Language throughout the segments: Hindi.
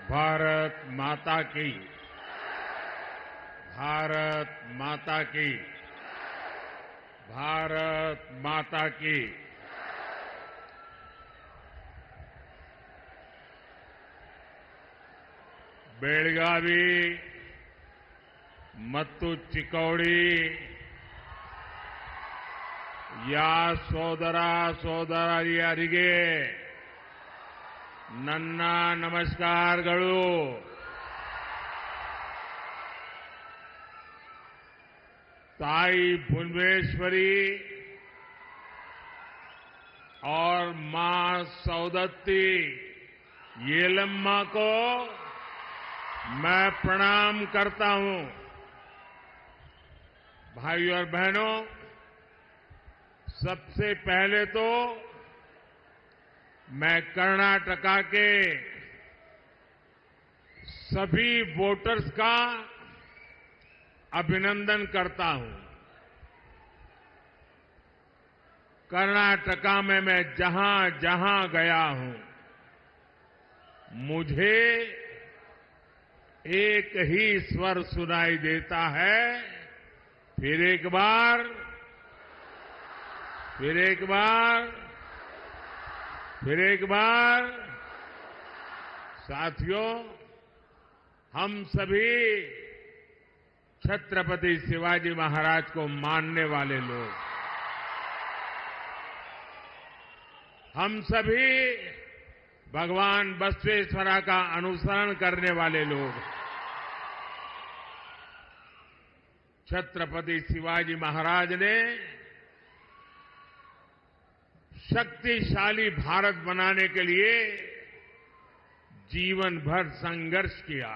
भारत माता की। भारत माता की। भारत माता की। बेळगावी ಮತ್ತು ಚಿಕ್ಕೋಡಿ ಯಾ ಸೋದರ ಸೋದರಿಯರಿಗೆ ನನ್ನ ನಮಸ್ಕಾರಗಳು। ताई भुवनेश्वरी और मां सौदत्ती येलम्मा को मैं प्रणाम करता हूं। भाइयों और बहनों, सबसे पहले तो मैं कर्नाटका के सभी वोटर्स का अभिनंदन करता हूं। कर्नाटका में मैं जहां जहां गया हूं, मुझे एक ही स्वर सुनाई देता है, फिर एक बार, फिर एक बार, फिर एक बार। साथियों, हम सभी छत्रपति शिवाजी महाराज को मानने वाले लोग, हम सभी भगवान बसवेश्वरा का अनुसरण करने वाले लोग, छत्रपति शिवाजी महाराज ने शक्तिशाली भारत बनाने के लिए जीवन भर संघर्ष किया।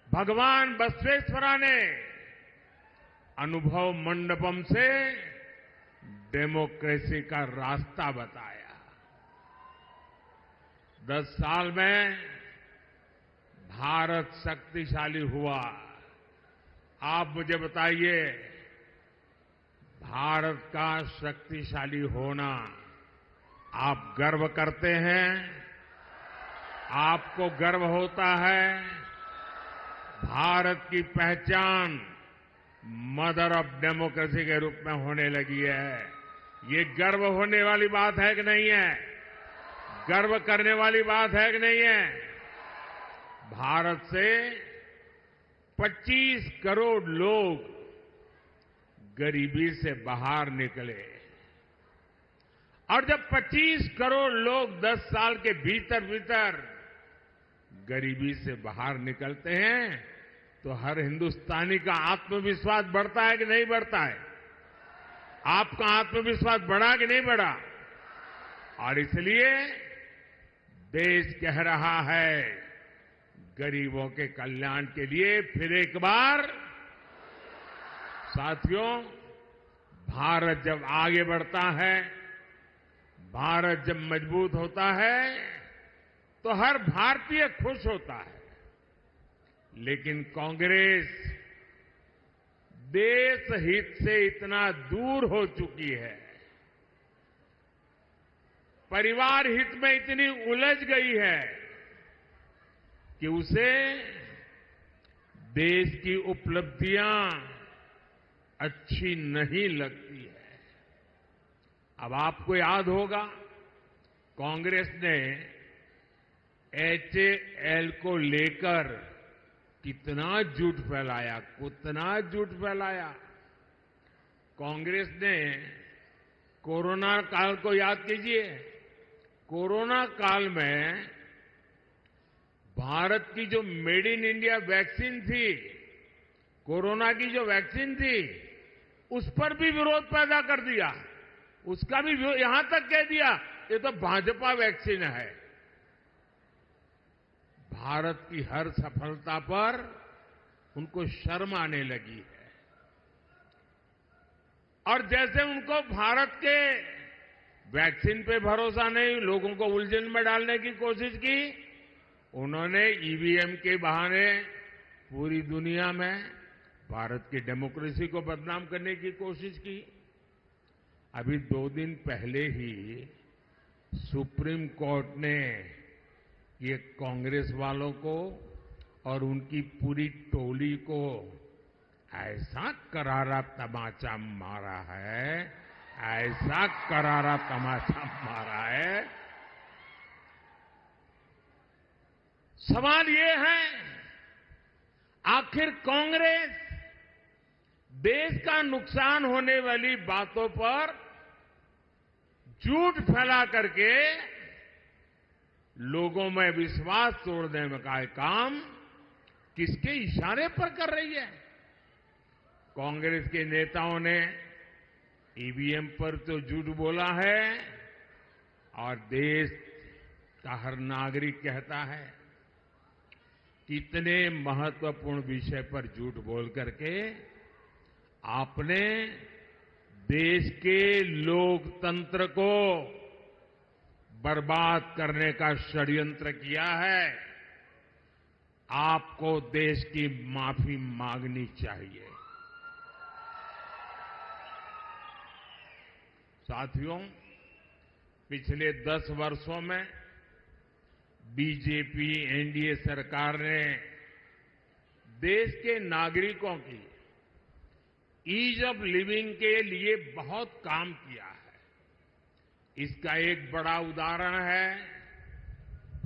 भगवान बसवेश्वरा ने अनुभव मंडपम से डेमोक्रेसी का रास्ता बताया। 10 साल में भारत शक्तिशाली हुआ। आप मुझे बताइए, भारत का शक्तिशाली होना आप गर्व करते हैं? आपको गर्व होता है? भारत की पहचान मदर ऑफ डेमोक्रेसी के रूप में होने लगी है। ये गर्व होने वाली बात है कि नहीं है? गर्व करने वाली बात है कि नहीं है? भारत से 25 करोड़ लोग गरीबी से बाहर निकले, और जब 25 करोड़ लोग 10 साल के भीतर भीतर गरीबी से बाहर निकलते हैं तो हर हिंदुस्तानी का आत्मविश्वास बढ़ता है कि नहीं बढ़ता है? आपका आत्मविश्वास बढ़ा कि नहीं बढ़ा? और इसलिए देश कह रहा है, गरीबों के कल्याण के लिए फिर एक बार। साथियों, भारत जब आगे बढ़ता है, भारत जब मजबूत होता है, तो हर भारतीय खुश होता है। लेकिन कांग्रेस देश हित से इतना दूर हो चुकी है, परिवार हित में इतनी उलझ गई है कि उसे देश की उपलब्धियां अच्छी नहीं लगती है। अब आपको याद होगा, कांग्रेस ने HAL को लेकर कितना झूठ फैलाया, कितना झूठ फैलाया। कांग्रेस ने कोरोना काल को याद कीजिए। कोरोना काल में भारत की जो मेड इन इंडिया वैक्सीन थी, कोरोना की जो वैक्सीन थी, उस पर भी विरोध पैदा कर दिया। उसका भी यहां तक कह दिया ये तो भाजपा वैक्सीन है। भारत की हर सफलता पर उनको शर्म आने लगी है, और जैसे उनको भारत के वैक्सीन पे भरोसा नहीं, लोगों को उलझन में डालने की कोशिश की, उन्होंने ईवीएम के बहाने पूरी दुनिया में भारत की डेमोक्रेसी को बदनाम करने की कोशिश की। अभी 2 दिन पहले ही सुप्रीम कोर्ट ने ये कांग्रेस वालों को और उनकी पूरी टोली को ऐसा करारा तमाचा मारा है, ऐसा करारा तमाचा मारा है। सवाल ये है, आखिर कांग्रेस देश का नुकसान होने वाली बातों पर झूठ फैला करके लोगों में विश्वास तोड़ने का काम किसके इशारे पर कर रही है? कांग्रेस के नेताओं ने ईवीएम पर तो झूठ बोला है और देश का हर नागरिक कहता है कितने महत्वपूर्ण विषय पर झूठ बोल करके आपने देश के लोकतंत्र को बर्बाद करने का षड्यंत्र किया है। आपको देश की माफी मांगनी चाहिए। साथियों, पिछले 10 वर्षों में बीजेपी एनडीए सरकार ने देश के नागरिकों की ईज ऑफ लिविंग के लिए बहुत काम किया है। इसका एक बड़ा उदाहरण है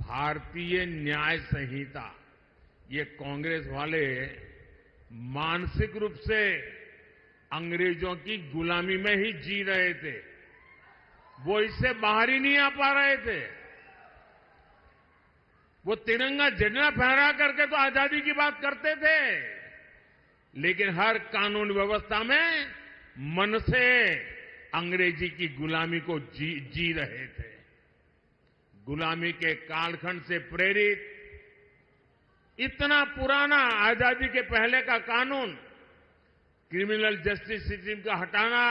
भारतीय न्याय संहिता। ये कांग्रेस वाले मानसिक रूप से अंग्रेजों की गुलामी में ही जी रहे थे, वो इससे बाहर ही नहीं आ पा रहे थे। वो तिरंगा झंडा फहरा करके तो आजादी की बात करते थे, लेकिन हर कानून व्यवस्था में मन से अंग्रेजी की गुलामी को जी रहे थे। गुलामी के कालखंड से प्रेरित इतना पुराना आजादी के पहले का कानून, क्रिमिनल जस्टिस सिस्टम का हटाना,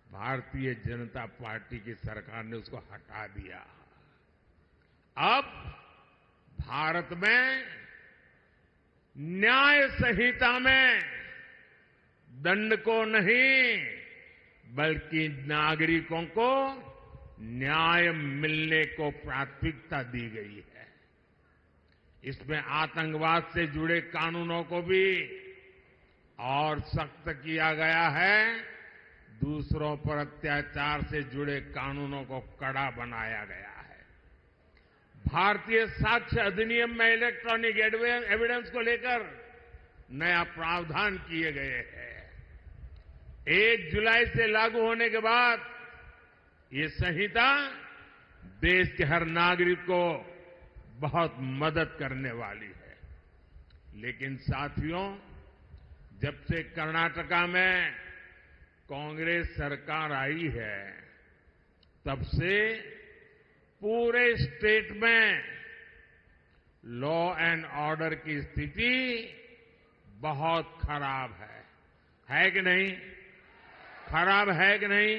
भारतीय जनता पार्टी की सरकार ने उसको हटा दिया। अब भारत में न्याय संहिता में दंड को नहीं बल्कि नागरिकों को न्याय मिलने को प्राथमिकता दी गई है। इसमें आतंकवाद से जुड़े कानूनों को भी और सख्त किया गया है। दूसरों पर अत्याचार से जुड़े कानूनों को कड़ा बनाया गया है। भारतीय साक्ष्य अधिनियम में इलेक्ट्रॉनिक एविडेंस को लेकर नया प्रावधान किए गए हैं। 1 जुलाई से लागू होने के बाद ये संहिता देश के हर नागरिक को बहुत मदद करने वाली है। लेकिन साथियों, जब से कर्नाटका में कांग्रेस सरकार आई है, तब से पूरे स्टेट में लॉ एंड ऑर्डर की स्थिति बहुत खराब है कि नहीं? खराब है कि नहीं?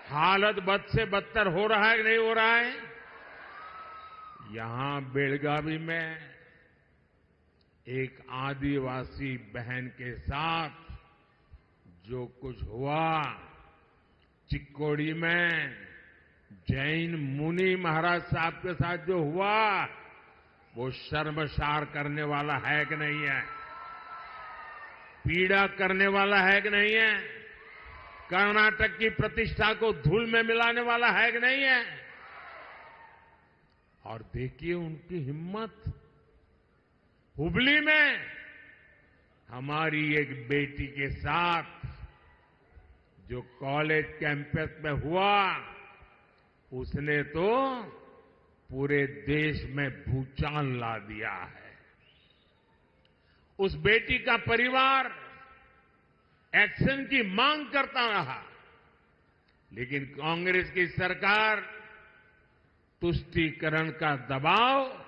हालत बद से बदतर हो रहा है कि नहीं हो रहा है? यहां बेलगावी में एक आदिवासी बहन के साथ जो कुछ हुआ, चिक्कोड़ी में जैन मुनि महाराज साहब के साथ जो हुआ, वो शर्मसार करने वाला है कि नहीं है? पीड़ा करने वाला है कि नहीं है? कर्नाटक की प्रतिष्ठा को धूल में मिलाने वाला है कि नहीं है? और देखिए उनकी हिम्मत। हुबली में हमारी एक बेटी के साथ जो कॉलेज कैंपस में हुआ, उसने तो पूरे देश में भूचाल ला दिया है। उस बेटी का परिवार एक्शन की मांग करता रहा, लेकिन कांग्रेस की सरकार तुष्टीकरण का दबाव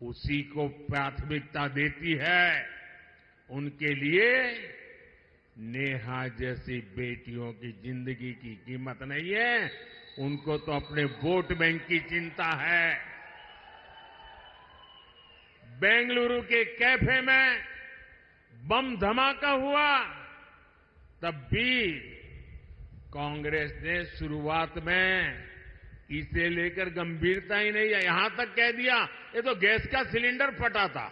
उसी को प्राथमिकता देती है। उनके लिए नेहा जैसी बेटियों की जिंदगी की कीमत नहीं है, उनको तो अपने वोट बैंक की चिंता है। बेंगलुरु के कैफे में बम धमाका हुआ, तब भी कांग्रेस ने शुरुआत में इसे लेकर गंभीरता ही नहीं है। यहां तक कह दिया ये तो गैस का सिलेंडर फटा था।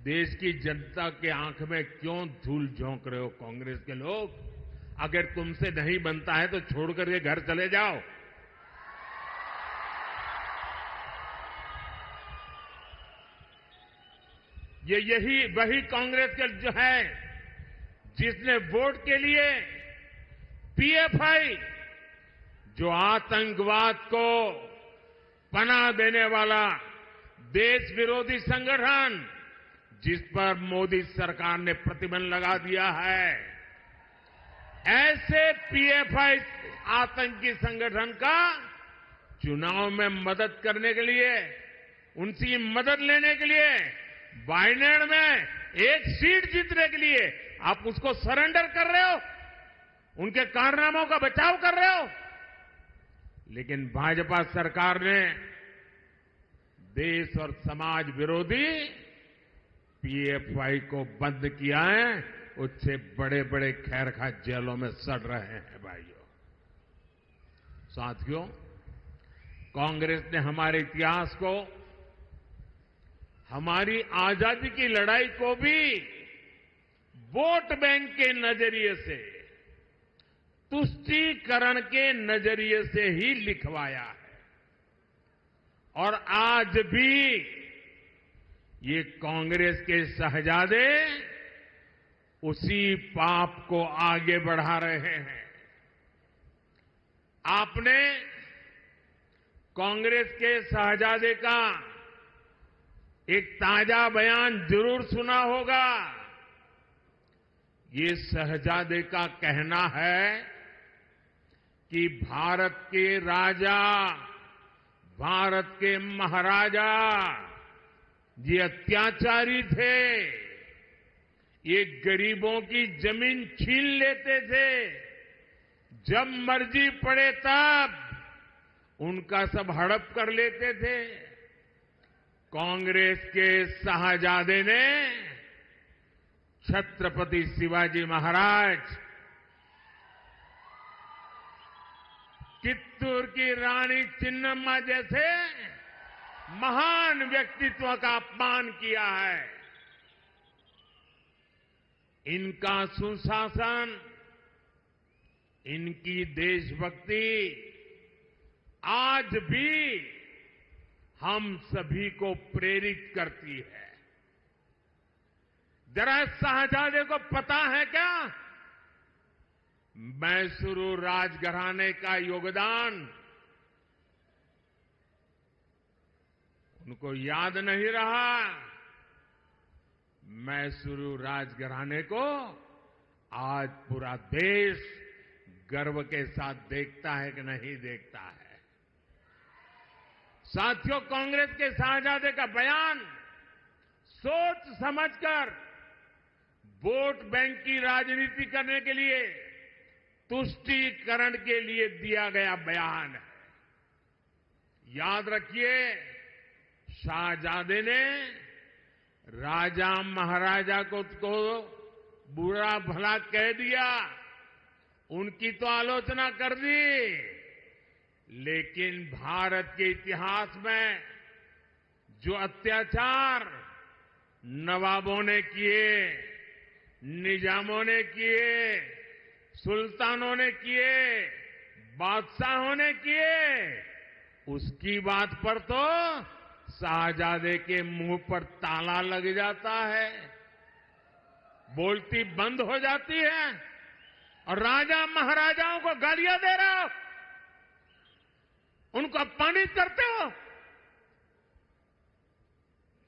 देश की जनता के आंख में क्यों धूल झोंक रहे हो कांग्रेस के लोग? अगर तुमसे नहीं बनता है तो छोड़कर के घर चले जाओ। यही वही कांग्रेस के जो है जिसने वोट के लिए पीएफआई, जो आतंकवाद को पनाह देने वाला देश विरोधी संगठन, जिस पर मोदी सरकार ने प्रतिबंध लगा दिया है, ऐसे पीएफआई आतंकी संगठन का चुनाव में मदद करने के लिए, उनकी मदद लेने के लिए, वायनाड में एक सीट जीतने के लिए आप उसको सरेंडर कर रहे हो, उनके कारनामों का बचाव कर रहे हो। लेकिन भाजपा सरकार ने देश और समाज विरोधी पीएफआई को बंद किया है। उससे बड़े बड़े खैरखा जेलों में सड़ रहे हैं भाइयों। साथियों, कांग्रेस ने हमारे इतिहास को, हमारी आजादी की लड़ाई को भी वोट बैंक के नजरिए से, तुष्टीकरण के नजरिए से ही लिखवाया है। और आज भी ये कांग्रेस के शहजादे उसी पाप को आगे बढ़ा रहे हैं। आपने कांग्रेस के शहजादे का एक ताजा बयान जरूर सुना होगा। ये शहजादे का कहना है कि भारत के राजा, भारत के महाराजा ये अत्याचारी थे, ये गरीबों की जमीन छीन लेते थे, जब मर्जी पड़े तब उनका सब हड़प कर लेते थे। कांग्रेस के शाहजादे ने छत्रपति शिवाजी महाराज, कित्तूर की रानी चिन्नम्मा जैसे महान व्यक्तित्व का अपमान किया है। इनका सुशासन, इनकी देशभक्ति आज भी हम सभी को प्रेरित करती है। जरा शाहजादे को पता है क्या मैसूरू राजघराने का योगदान? उनको याद नहीं रहा। मैसूरू राजघराने को आज पूरा देश गर्व के साथ देखता है कि नहीं देखता है। साथियों, कांग्रेस के शाहजादे का बयान सोच समझकर वोट बैंक की राजनीति करने के लिए, तुष्टीकरण के लिए दिया गया बयान है। याद रखिए, शाहजादे ने राजा महाराजा को बुरा भला कह दिया, उनकी तो आलोचना कर दी, लेकिन भारत के इतिहास में जो अत्याचार नवाबों ने किए, निजामों ने किए, सुल्तानों ने किए, बादशाहों ने किए, उसकी बात पर तो शाहजादे के मुंह पर ताला लग जाता है, बोलती बंद हो जाती है और राजा महाराजाओं को गालियां दे रहे हो, उनको अपमानित करते हो।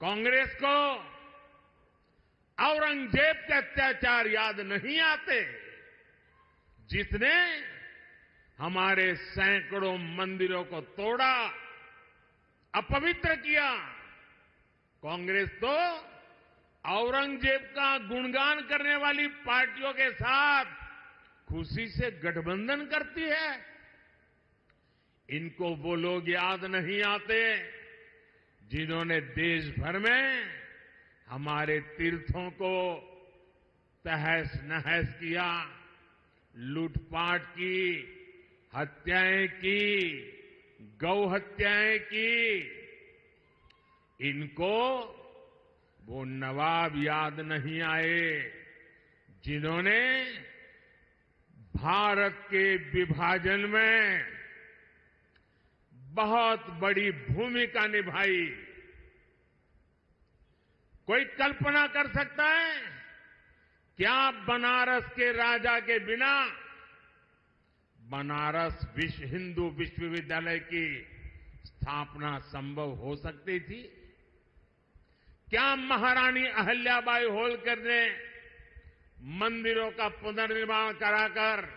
कांग्रेस को औरंगजेब के अत्याचार याद नहीं आते, जिसने हमारे सैकड़ों मंदिरों को तोड़ा, अपवित्र किया। कांग्रेस तो औरंगजेब का गुणगान करने वाली पार्टियों के साथ खुशी से गठबंधन करती है। इनको वो लोग याद नहीं आते जिन्होंने देश भर में हमारे तीर्थों को तहस नहस किया, लूटपाट की, हत्याएं की, गौ हत्याएं की, इनको वो नवाब याद नहीं आए जिन्होंने भारत के विभाजन में बहुत बड़ी भूमिका निभाई। कोई कल्पना कर सकता है क्या बनारस के राजा के बिना बनारस हिंदू विश्वविद्यालय की स्थापना संभव हो सकती थी? क्या महारानी अहल्याबाई होलकर ने मंदिरों का पुनर्निर्माण कराकर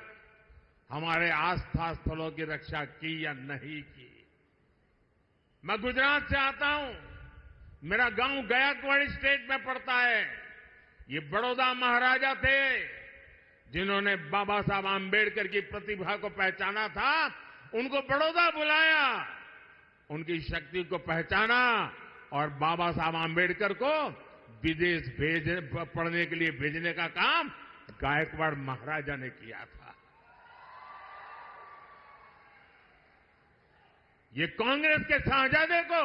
हमारे आस्था स्थलों की रक्षा की या नहीं की? मैं गुजरात से आता हूं, मेरा गांव गायकवाड़ स्टेट में पड़ता है। ये बड़ौदा महाराजा थे जिन्होंने बाबा साहब आम्बेडकर की प्रतिभा को पहचाना था, उनको बड़ौदा बुलाया, उनकी शक्ति को पहचाना और बाबा साहब आम्बेडकर को विदेश पढ़ने के लिए भेजने का काम गायकवाड़ महाराजा ने किया था। ये कांग्रेस के शाहजादे को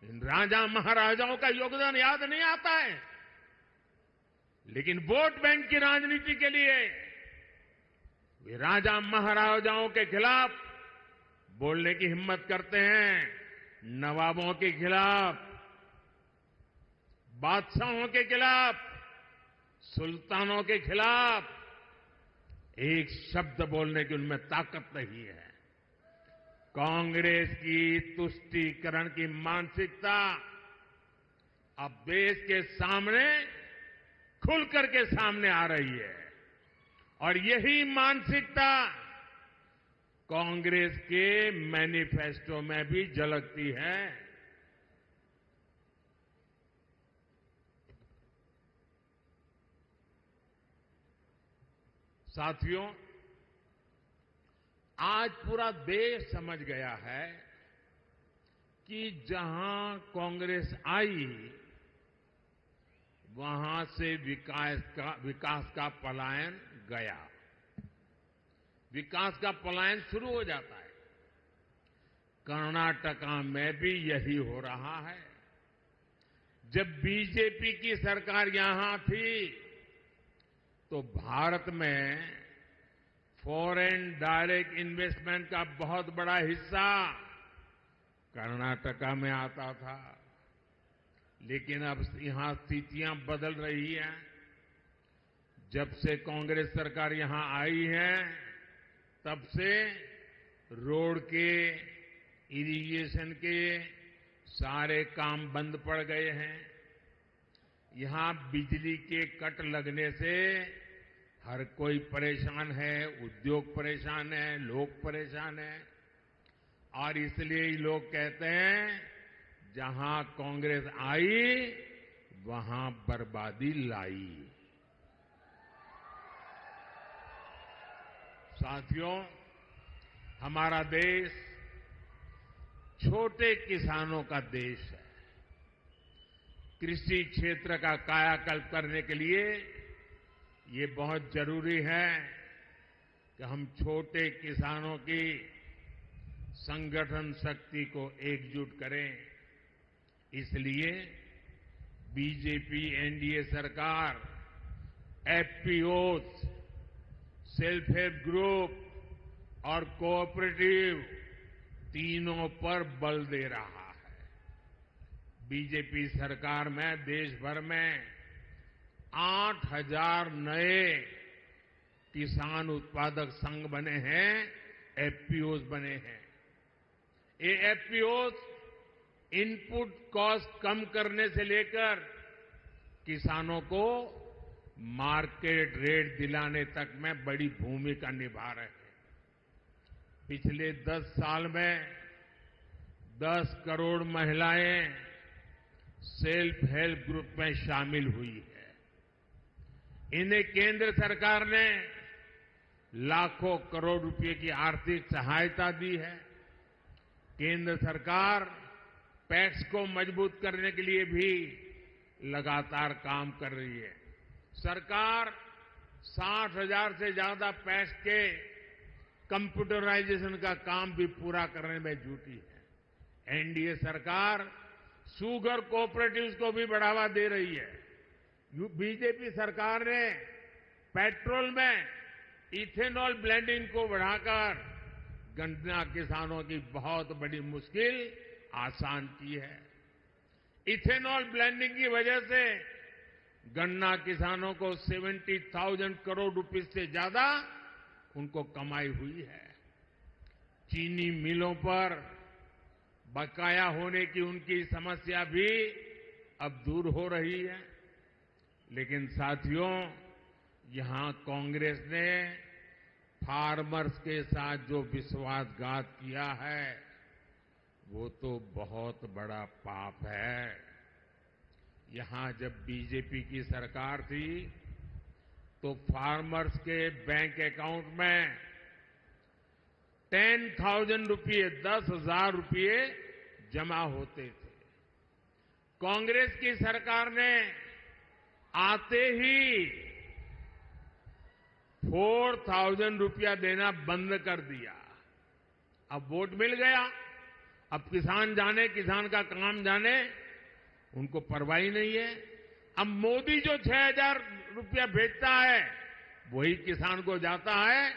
इन राजा महाराजाओं का योगदान याद नहीं आता है, लेकिन वोट बैंक की राजनीति के लिए वे राजा महाराजाओं के खिलाफ बोलने की हिम्मत करते हैं, नवाबों के खिलाफ, बादशाहों के खिलाफ, सुल्तानों के खिलाफ एक शब्द बोलने की उनमें ताकत नहीं है। कांग्रेस की तुष्टीकरण की मानसिकता अब देश के सामने खुलकर के सामने आ रही है और यही मानसिकता कांग्रेस के मैनिफेस्टो में भी झलकती है। साथियों, आज पूरा देश समझ गया है कि जहां कांग्रेस आई वहां से विकास का पलायन गया, विकास का पलायन शुरू हो जाता है। कर्नाटका में भी यही हो रहा है। जब बीजेपी की सरकार यहां थी तो भारत में फॉरेन डायरेक्ट इन्वेस्टमेंट का बहुत बड़ा हिस्सा कर्नाटका में आता था, लेकिन अब यहां स्थितियां बदल रही हैं। जब से कांग्रेस सरकार यहां आई है तब से रोड के, इरिगेशन के सारे काम बंद पड़ गए हैं। यहां बिजली के कट लगने से हर कोई परेशान है, उद्योग परेशान है, लोग परेशान हैं और इसलिए लोग कहते हैं जहां कांग्रेस आई वहां बर्बादी लाई। साथियों, हमारा देश छोटे किसानों का देश है। कृषि क्षेत्र का कायाकल्प करने के लिए ये बहुत जरूरी है कि हम छोटे किसानों की संगठन शक्ति को एकजुट करें। इसलिए बीजेपी एनडीए सरकार एफपीओज, सेल्फ हेल्प ग्रुप और कोऑपरेटिव तीनों पर बल दे रहा है। बीजेपी सरकार में देश भर में 8,000 नए किसान उत्पादक संघ बने हैं, एफपीओज बने हैं। ये एफपीओज इनपुट कॉस्ट कम करने से लेकर किसानों को मार्केट रेट दिलाने तक में बड़ी भूमिका निभा रहे हैं। पिछले 10 साल में 10 करोड़ महिलाएं सेल्फ हेल्प ग्रुप में शामिल हुई है। इन्हें केंद्र सरकार ने लाखों करोड़ रुपए की आर्थिक सहायता दी है। केंद्र सरकार पैक्स को मजबूत करने के लिए भी लगातार काम कर रही है। सरकार 60,000 से ज्यादा पैक्स के कंप्यूटराइजेशन का काम भी पूरा करने में जुटी है। एनडीए सरकार शुगर कोऑपरेटिव्स को भी बढ़ावा दे रही है। बीजेपी सरकार ने पेट्रोल में इथेनॉल ब्लेंडिंग को बढ़ाकर गन्ना किसानों की बहुत बड़ी मुश्किल आसान की है। इथेनॉल ब्लेंडिंग की वजह से गन्ना किसानों को 70,000 करोड़ रुपए से ज्यादा उनको कमाई हुई है। चीनी मिलों पर बकाया होने की उनकी समस्या भी अब दूर हो रही है। लेकिन साथियों, यहां कांग्रेस ने फार्मर्स के साथ जो विश्वासघात किया है वो तो बहुत बड़ा पाप है। यहां जब बीजेपी की सरकार थी तो फार्मर्स के बैंक अकाउंट में 10,000 रुपये 10,000 रुपये जमा होते थे। कांग्रेस की सरकार ने आते ही 4,000 रुपया देना बंद कर दिया। अब वोट मिल गया, अब किसान जाने, किसान का काम जाने, उनको परवाह ही नहीं है। अब मोदी जो 6,000 रुपया भेजता है वही किसान को जाता है।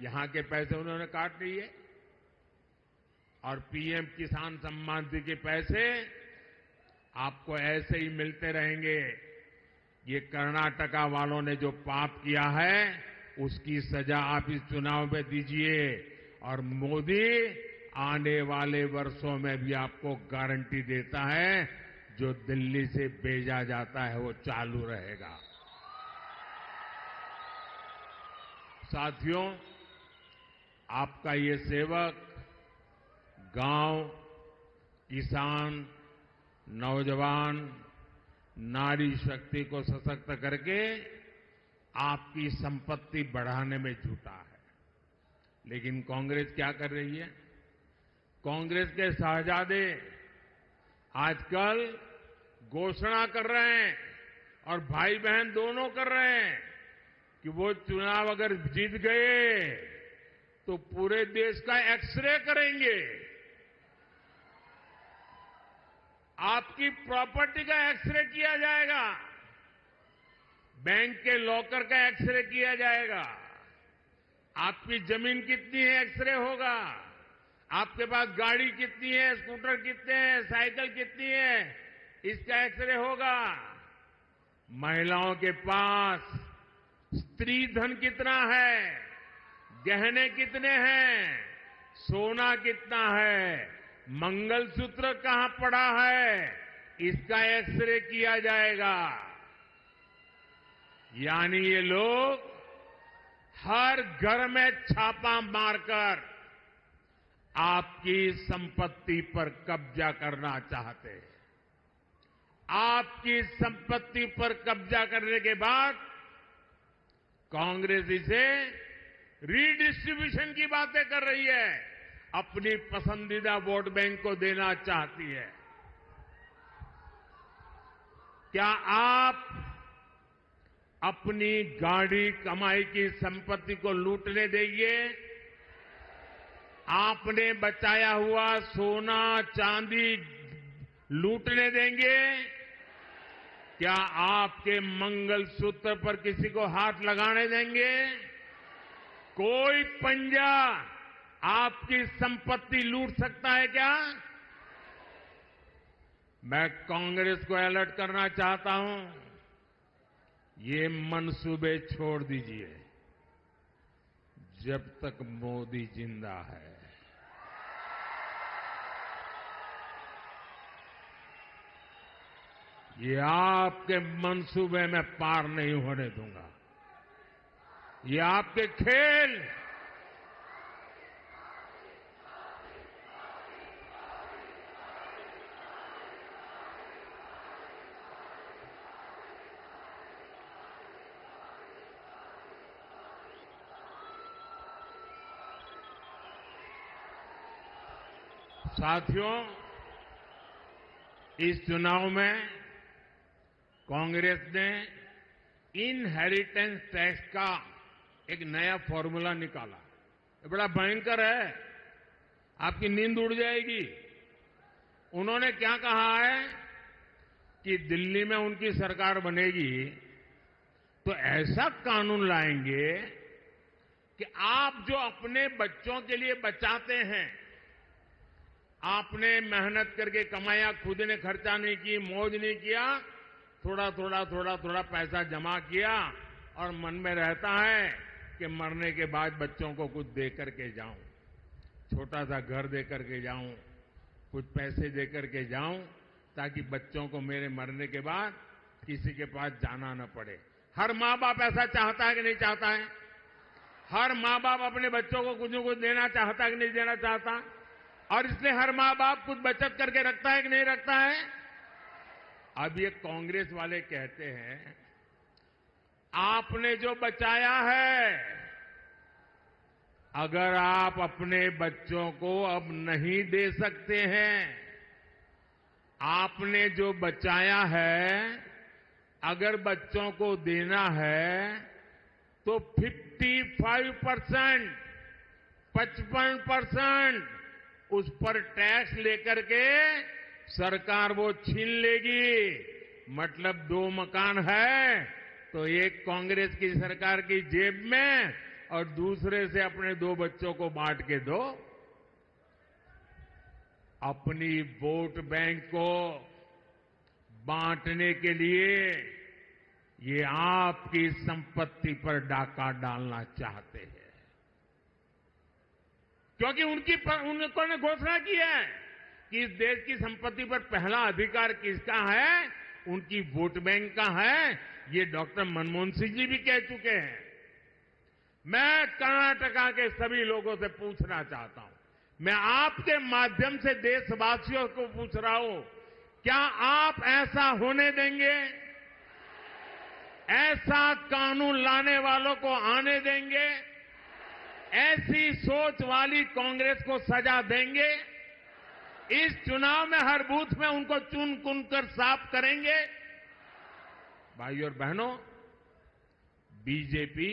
यहां के पैसे उन्होंने काट लिए और पीएम किसान सम्मान निधि के पैसे आपको ऐसे ही मिलते रहेंगे। ये कर्नाटका वालों ने जो पाप किया है उसकी सजा आप इस चुनाव में दीजिए और मोदी आने वाले वर्षों में भी आपको गारंटी देता है जो दिल्ली से भेजा जाता है वो चालू रहेगा। साथियों, आपका ये सेवक गांव, किसान, नौजवान, नारी शक्ति को सशक्त करके आपकी संपत्ति बढ़ाने में जुटा है। लेकिन कांग्रेस क्या कर रही है? कांग्रेस के शहजादे आजकल घोषणा कर रहे हैं और भाई बहन दोनों कर रहे हैं कि वो चुनाव अगर जीत गए तो पूरे देश का एक्सरे करेंगे, आपकी प्रॉपर्टी का एक्सरे किया जाएगा, बैंक के लॉकर का एक्सरे किया जाएगा, आपकी जमीन कितनी है एक्सरे होगा, आपके पास गाड़ी कितनी है, स्कूटर कितने हैं, साइकिल कितनी है, इसका एक्सरे होगा। महिलाओं के पास स्त्री धन कितना है, गहने कितने हैं, सोना कितना है, मंगलसूत्र कहां पड़ा है, इसका एक्सरे किया जाएगा। यानी ये लोग हर घर में छापा मारकर आपकी संपत्ति पर कब्जा करना चाहते हैं। आपकी संपत्ति पर कब्जा करने के बाद कांग्रेस इसे रीडिस्ट्रीब्यूशन की बातें कर रही है, अपनी पसंदीदा वोट बैंक को देना चाहती है। क्या आप अपनी गाड़ी कमाई की संपत्ति को लूटने देंगे? आपने बचाया हुआ सोना चांदी लूटने देंगे? क्या आपके मंगलसूत्र पर किसी को हाथ लगाने देंगे? कोई पंजा आपकी संपत्ति लूट सकता है क्या? मैं कांग्रेस को अलर्ट करना चाहता हूं, ये मंसूबे छोड़ दीजिए जब तक मोदी जिंदा है। ये आपके मंसूबे में पार नहीं होने दूंगा। ये आपके खेल साथियों, इस चुनाव में कांग्रेस ने इनहेरिटेंस टैक्स का एक नया फॉर्मूला निकाला। ये बड़ा भयंकर है, आपकी नींद उड़ जाएगी। उन्होंने क्या कहा है कि दिल्ली में उनकी सरकार बनेगी तो ऐसा कानून लाएंगे कि आप जो अपने बच्चों के लिए बचाते हैं, आपने मेहनत करके कमाया, खुद ने खर्चा नहीं की, मौज नहीं किया, थोड़ा थोड़ा पैसा जमा किया और मन में रहता है कि मरने के बाद बच्चों को कुछ दे करके जाऊं, छोटा सा घर दे करके जाऊं, कुछ पैसे दे करके जाऊं, ताकि बच्चों को मेरे मरने के बाद किसी के पास जाना न पड़े। हर माँ बाप ऐसा चाहता है कि नहीं चाहता है? हर माँ बाप अपने बच्चों को कुछ न कुछ देना चाहता है कि नहीं देना चाहता? और इसलिए हर माँ बाप कुछ बचत करके रखता है कि नहीं रखता है? अब ये कांग्रेस वाले कहते हैं आपने जो बचाया है, अगर आप अपने बच्चों को अब नहीं दे सकते हैं, आपने जो बचाया है अगर बच्चों को देना है तो 55%, 55% उस पर टैक्स लेकर के सरकार वो छीन लेगी। मतलब 2 मकान है तो एक कांग्रेस की सरकार की जेब में और दूसरे से अपने 2 बच्चों को बांट के दो। अपनी वोट बैंक को बांटने के लिए ये आपकी संपत्ति पर डाका डालना चाहते हैं, क्योंकि उन्होंने घोषणा की है कि इस देश की संपत्ति पर पहला अधिकार किसका है, उनकी वोट बैंक का है। ये डॉक्टर मनमोहन सिंह जी भी कह चुके हैं। मैं कर्नाटका के सभी लोगों से पूछना चाहता हूं, मैं आपके माध्यम से देशवासियों को पूछ रहा हूं, क्या आप ऐसा होने देंगे? ऐसा कानून लाने वालों को आने देंगे? ऐसी सोच वाली कांग्रेस को सजा देंगे? इस चुनाव में हर बूथ में उनको चुन चुन कर साफ करेंगे? भाइयों और बहनों, बीजेपी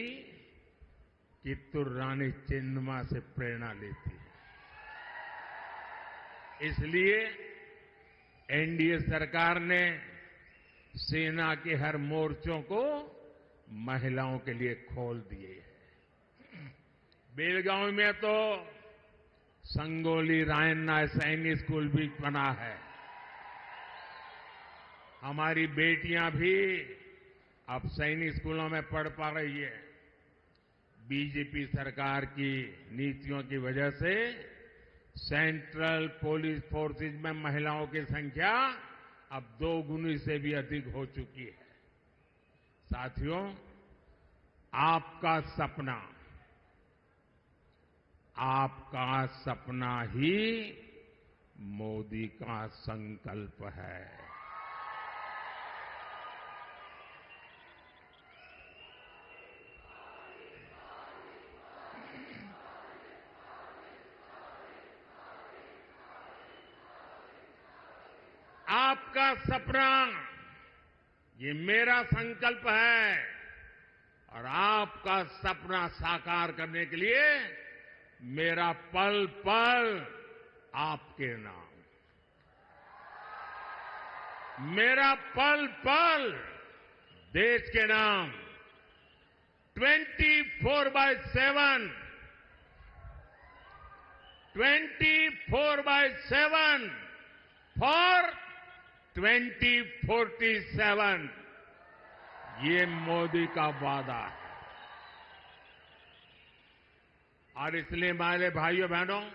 कित्तूर रानी चेन्नम्मा से प्रेरणा लेती है। इसलिए एनडीए सरकार ने सेना के हर मोर्चों को महिलाओं के लिए खोल दिए हैं। बेलगांव में तो संगोली रायन्ना सैनिक स्कूल भी बना है। हमारी बेटियां भी अब सैनिक स्कूलों में पढ़ पा रही है। बीजेपी सरकार की नीतियों की वजह से सेंट्रल पुलिस फोर्सेज में महिलाओं की संख्या अब 2 गुनी से भी अधिक हो चुकी है। साथियों, आपका सपना ही मोदी का संकल्प है। आपका सपना ये मेरा संकल्प है और आपका सपना साकार करने के लिए मेरा पल पल आपके नाम, मेरा पल पल देश के नाम। 24/7 फॉर 2047 ये मोदी का वादा है। और इसलिए हमारे भाइयों बहनों,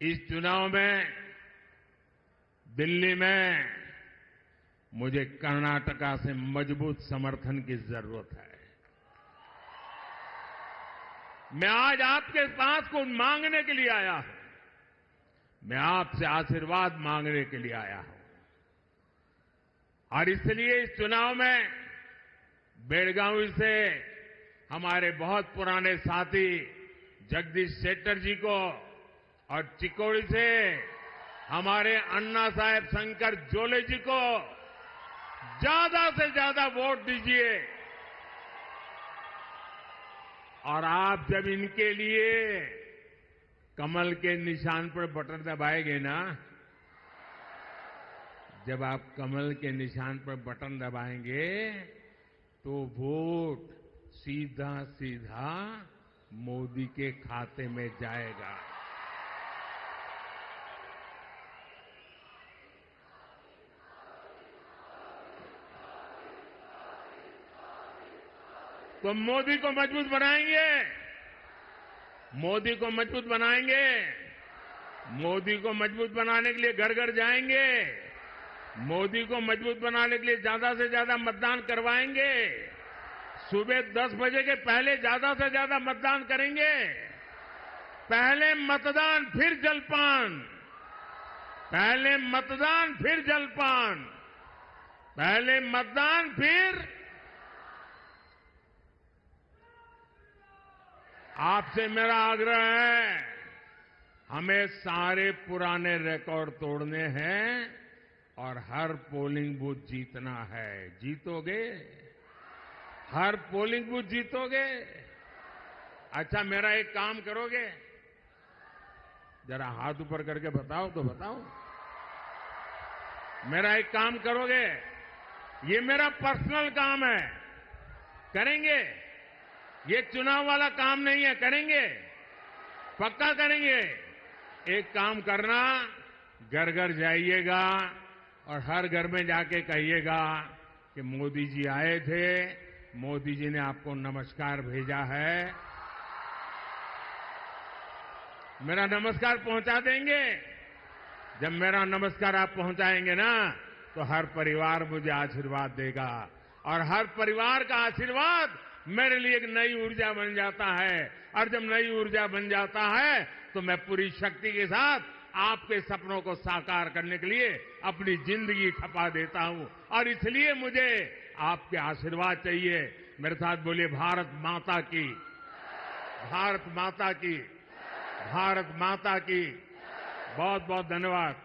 इस चुनाव में दिल्ली में मुझे कर्नाटका से मजबूत समर्थन की जरूरत है। मैं आज आपके पास कुछ मांगने के लिए आया हूं। मैं आपसे आशीर्वाद मांगने के लिए आया हूं। और इसलिए इस चुनाव में बेलगावी से हमारे बहुत पुराने साथी जगदीश शेट्टर जी को और चिकोड़ी से हमारे अन्ना साहेब शंकर जोले जी को ज्यादा से ज्यादा वोट दीजिए। और आप जब इनके लिए कमल के निशान पर बटन दबाएंगे ना, जब आप कमल के निशान पर बटन दबाएंगे तो वोट सीधा सीधा मोदी के खाते में जाएगा। तो मोदी को मजबूत बनाएंगे, मोदी को मजबूत बनाएंगे, मोदी को मजबूत बनाने के लिए घर घर जाएंगे, मोदी को मजबूत बनाने के लिए ज्यादा से ज्यादा मतदान करवाएंगे, सुबह 10 बजे के पहले ज्यादा से ज्यादा मतदान करेंगे, पहले मतदान फिर जलपान, पहले मतदान फिर जलपान, पहले मतदान फिर। आपसे मेरा आग्रह है, हमें सारे पुराने रिकॉर्ड तोड़ने हैं और हर पोलिंग बूथ जीतना है। जीतोगे? हर पोलिंग बूथ जीतोगे? अच्छा, मेरा एक काम करोगे? जरा हाथ ऊपर करके बताओ तो बताओ। मेरा एक काम करोगे? ये मेरा पर्सनल काम है, करेंगे? ये चुनाव वाला काम नहीं है, करेंगे? पक्का करेंगे? एक काम करना, घर घर जाइएगा और हर घर में जाके कहिएगा कि मोदी जी आए थे, मोदी जी ने आपको नमस्कार भेजा है। मेरा नमस्कार पहुंचा देंगे? जब मेरा नमस्कार आप पहुंचाएंगे ना, तो हर परिवार मुझे आशीर्वाद देगा और हर परिवार का आशीर्वाद मेरे लिए एक नई ऊर्जा बन जाता है। और जब नई ऊर्जा बन जाता है तो मैं पूरी शक्ति के साथ आपके सपनों को साकार करने के लिए अपनी जिंदगी खपा देता हूं। और इसलिए मुझे आपके आशीर्वाद चाहिए। मेरे साथ बोलिए, भारत माता की, भारत माता की, भारत माता की। बहुत बहुत धन्यवाद।